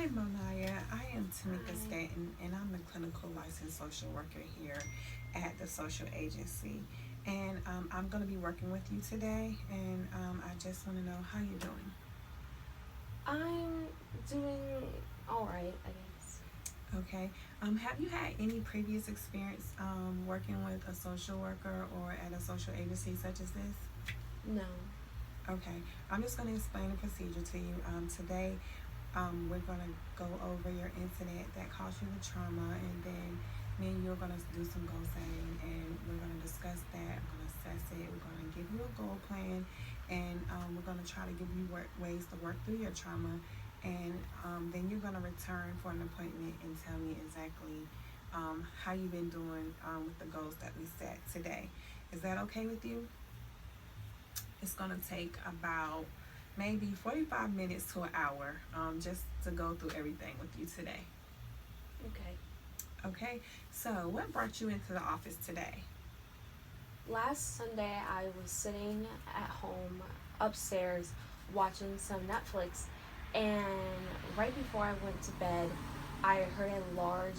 Hi, Monaya. I am Tamika Stanton, and I'm the clinical licensed social worker here at the social agency. And I'm going to be working with you today, and I just want to know how you're doing. I'm doing all right, I guess. Okay. Have you had any previous experience working with a social worker or at a social agency such as this? No. Okay. I'm just going to explain the procedure to you. Today, we're going to go over your incident that caused you the trauma, and then me and you are going to do some goal setting, and we're going to discuss that. We're going to assess it. We're going to give you a goal plan, and we're going to try to give you ways to work through your trauma. And then you're going to return for an appointment and tell me exactly how you've been doing with the goals that we set today. Is that okay with you? It's going to take about maybe 45 minutes to an hour just to go through everything with you today. Okay. Okay, so what brought you into the office today? Last Sunday, I was sitting at home upstairs watching some Netflix, and right before I went to bed, I heard a large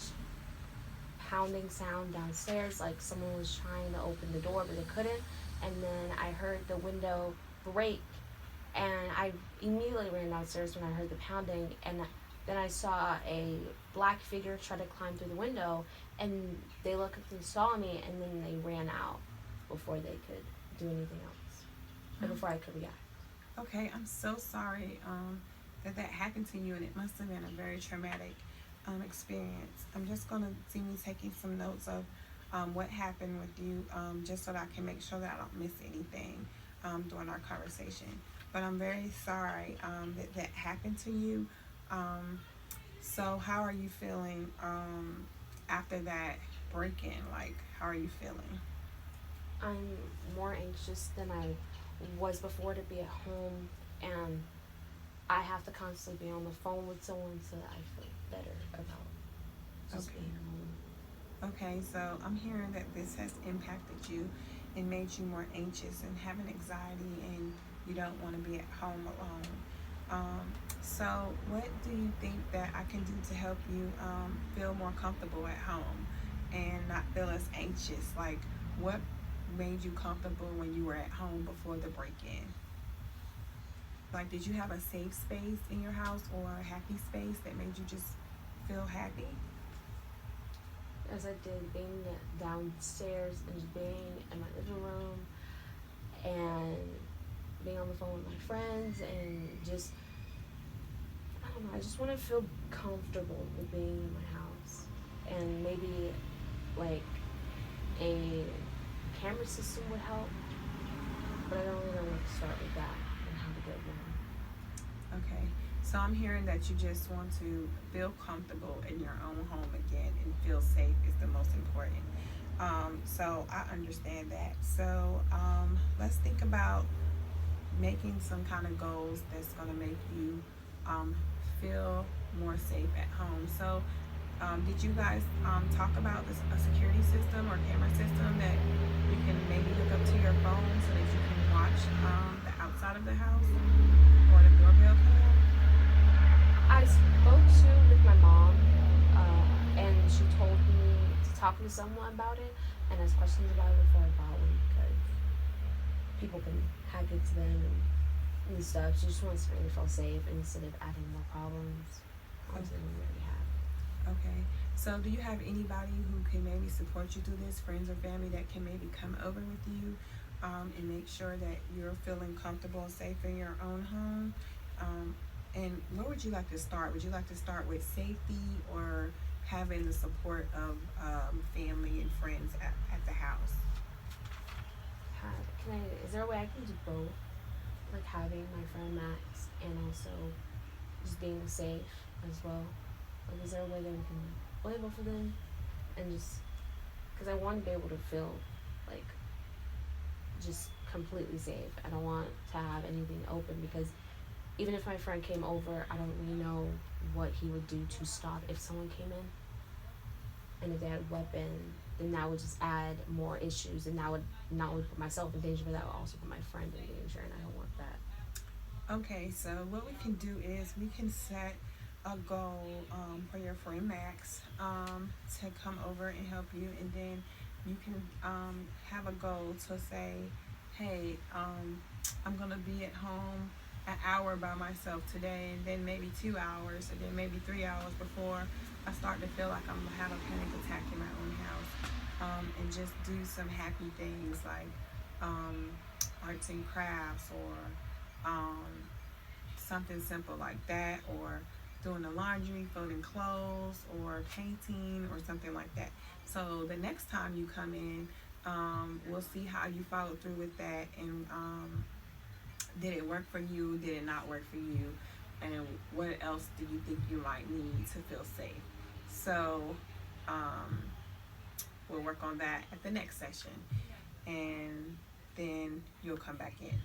pounding sound downstairs, like someone was trying to open the door but they couldn't. And then I heard the window break, and I immediately ran downstairs when I heard the pounding. And then I saw a black figure try to climb through the window, and they looked and saw me, and then they ran out before they could do anything else, or before I could react. Okay, I'm so sorry that that happened to you, and it must have been a very traumatic experience. I'm just going to see me taking some notes of what happened with you just so that I can make sure that I don't miss anything during our conversation. But I'm very sorry that that happened to you. Um, so, how are you feeling after that break in? Like, how are you feeling? I'm more anxious than I was before to be at home, and I have to constantly be on the phone with someone so that I feel better about just Okay. being home. Okay, so I'm hearing that this has impacted you and made you more anxious and having anxiety, and you don't want to be at home alone. So, what do you think that I can do to help you feel more comfortable at home and not feel as anxious? Like, what made you comfortable when you were at home before the break in? Like, did you have a safe space in your house or a happy space that made you just feel happy? As I did being downstairs and just being in my living room and being on the phone with my friends and just I don't know, I just want to feel comfortable with being in my house, and maybe like a camera system would help, but I don't really know where to start with that and how to get one. Okay. So I'm hearing that you just want to feel comfortable in your own home again and feel safe is the most important. So I understand that. So let's think about making some kind of goals that's going to make you um, feel more safe at home. So did you guys talk about this a security system or camera system that you can maybe hook up to your phone so that you can watch the outside of the house or the doorbell cam? I spoke to with my mom, and she told me to talk to someone about it and ask questions about it before I bought one because people can hack into them and stuff. She just wants to make me feel safe instead of adding more problems onto the one we already have. Okay. So, do you have anybody who can maybe support you through this, friends or family that can maybe come over with you and make sure that you're feeling comfortable and safe in your own home? Um, and where would you like to start? Would you like to start with safety or having the support of family and friends at the house? Is there a way I can do both? Like having my friend Max and also just being safe as well? Like, is there a way that we can play both of them and just because I want to be able to feel like just completely safe. I don't want to have anything open because even if my friend came over, I don't really know what he would do to stop if someone came in. And if they had a weapon, then that would just add more issues, and that would not only put myself in danger, but that would also put my friend in danger, and I don't want that. Okay, so what we can do is we can set a goal for your friend Max to come over and help you, and then you can have a goal to say, hey, I'm gonna be at home an hour by myself today, and then maybe 2 hours, and then maybe 3 hours before I start to feel like I'm gonna have a panic attack in my own house. And just do some happy things like um, arts and crafts, or something simple like that, or doing the laundry, folding clothes, or painting, or something like that. So the next time you come in, we'll see how you followed through with that, and did it work for you? Did it not work for you? And what else do you think you might need to feel safe? So um, we'll work on that at the next session, and then you'll come back in.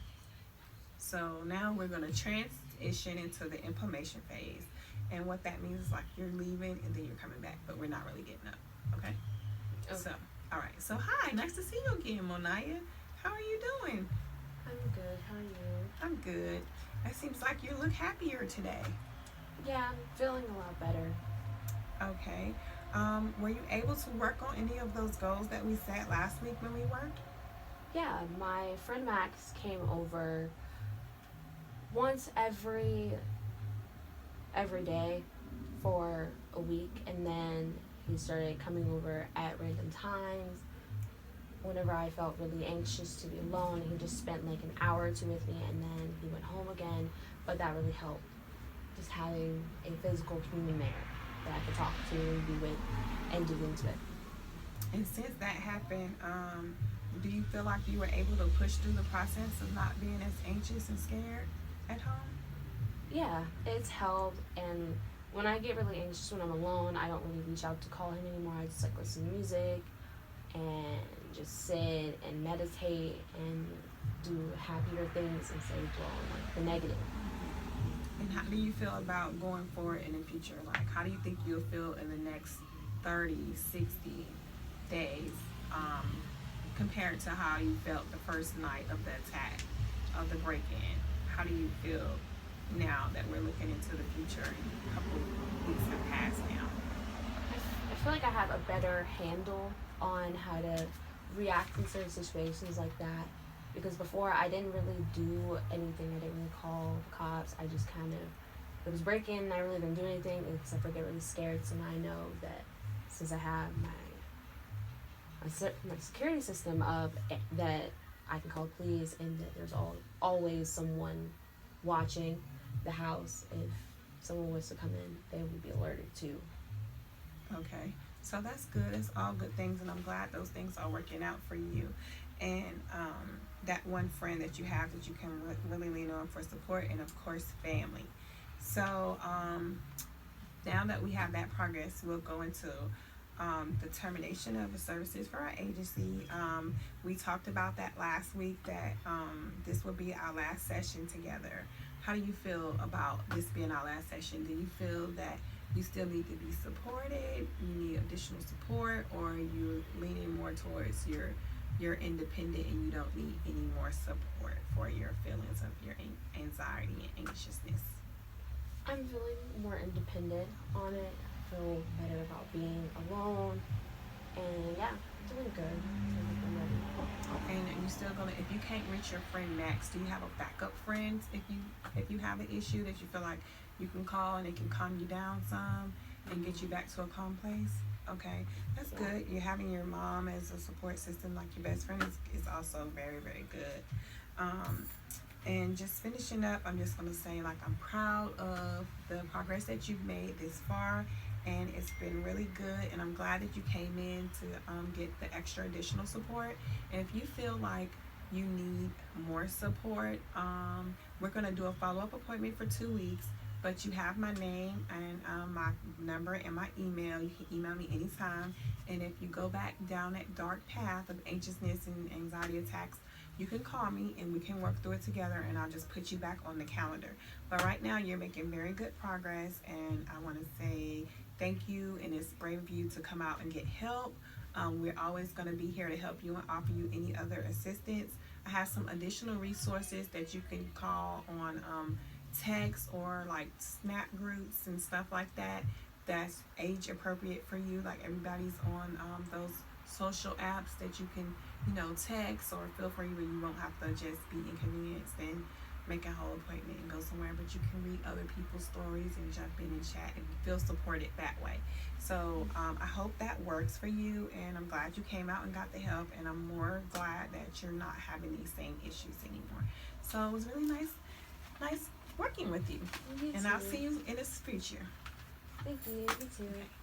So now we're going to transition into the implementation phase. And what that means is like you're leaving and then you're coming back, but we're not really getting up. Okay? Okay. So, all right. So, hi. Nice to see you again, Monaya. How are you doing? I'm good. How are you? I'm good. It seems like you look happier today. Yeah, I'm feeling a lot better. Okay. Were you able to work on any of those goals that we set last week when we worked? Yeah, my friend Max came over once every day for a week, and then he started coming over at random times whenever I felt really anxious to be alone. He just spent like an hour or two with me, and then he went home again. But that really helped, just having a physical human there that I could talk to and be with and do things with. And since that happened, do you feel like you were able to push through the process of not being as anxious and scared at home? Yeah, it's helped. And when I get really anxious when I'm alone, I don't really reach out to call him anymore. I just like listen to music and just sit and meditate and do happier things instead of dwell on like the negative. And how do you feel about going forward in the future? Like, how do you think you'll feel in the next 30, 60 days compared to how you felt the first night of the attack, of the break-in? How do you feel now that we're looking into the future and a couple of weeks have passed now? I feel like I have a better handle on how to react in certain situations like that, because before I didn't really do anything. I didn't really call the cops. I just kind of, it was breaking and I really didn't do anything except for get really scared. So now I know that since I have my security system up, that I can call police, and that there's always someone watching the house. If someone was to come in, they would be alerted too. Okay, so that's good. It's all good things, and I'm glad those things are working out for you. And that one friend that you have that you can really lean on for support, and of course, family. So now that we have that progress, we'll go into the termination of the services for our agency. We talked about that last week, that this will be our last session together. How do you feel about this being our last session? Do you feel that you still need to be supported, you need additional support, or you're leaning more towards you're independent and you don't need any more support for your feelings of your anxiety and anxiousness? I'm feeling more independent on it. I feel better about being alone, and yeah, doing good. I think I'm ready. Okay, and you still gonna, if you can't reach your friend Max, do you have a backup friend if you have an issue that you feel like you can call and it can calm you down some and get you back to a calm place? Okay, that's good. You're having your mom as a support system, like your best friend, is also very, very good. And just finishing up, I'm just gonna say, like, I'm proud of the progress that you've made this far, and it's been really good. And I'm glad that you came in to get the extra additional support. And if you feel like you need more support, we're gonna do a follow-up appointment for 2 weeks. But you have my name and my number and my email. You can email me anytime. And if you go back down that dark path of anxiousness and anxiety attacks, you can call me and we can work through it together, and I'll just put you back on the calendar. But right now you're making very good progress, and I want to say thank you, and it's brave of you to come out and get help. We're always going to be here to help you and offer you any other assistance. I have some additional resources that you can call on text or like snap groups and stuff like that that's age appropriate for you. Like everybody's on those social apps that you can, text or feel free where you won't have to just be inconvenienced and make a whole appointment and go somewhere, but you can read other people's stories and jump in and chat and feel supported that way. So I hope that works for you, and I'm glad you came out and got the help, and I'm more glad that you're not having these same issues anymore. So it was really nice working with you, You and too. I'll see you in the future. Thank you. You too. Okay.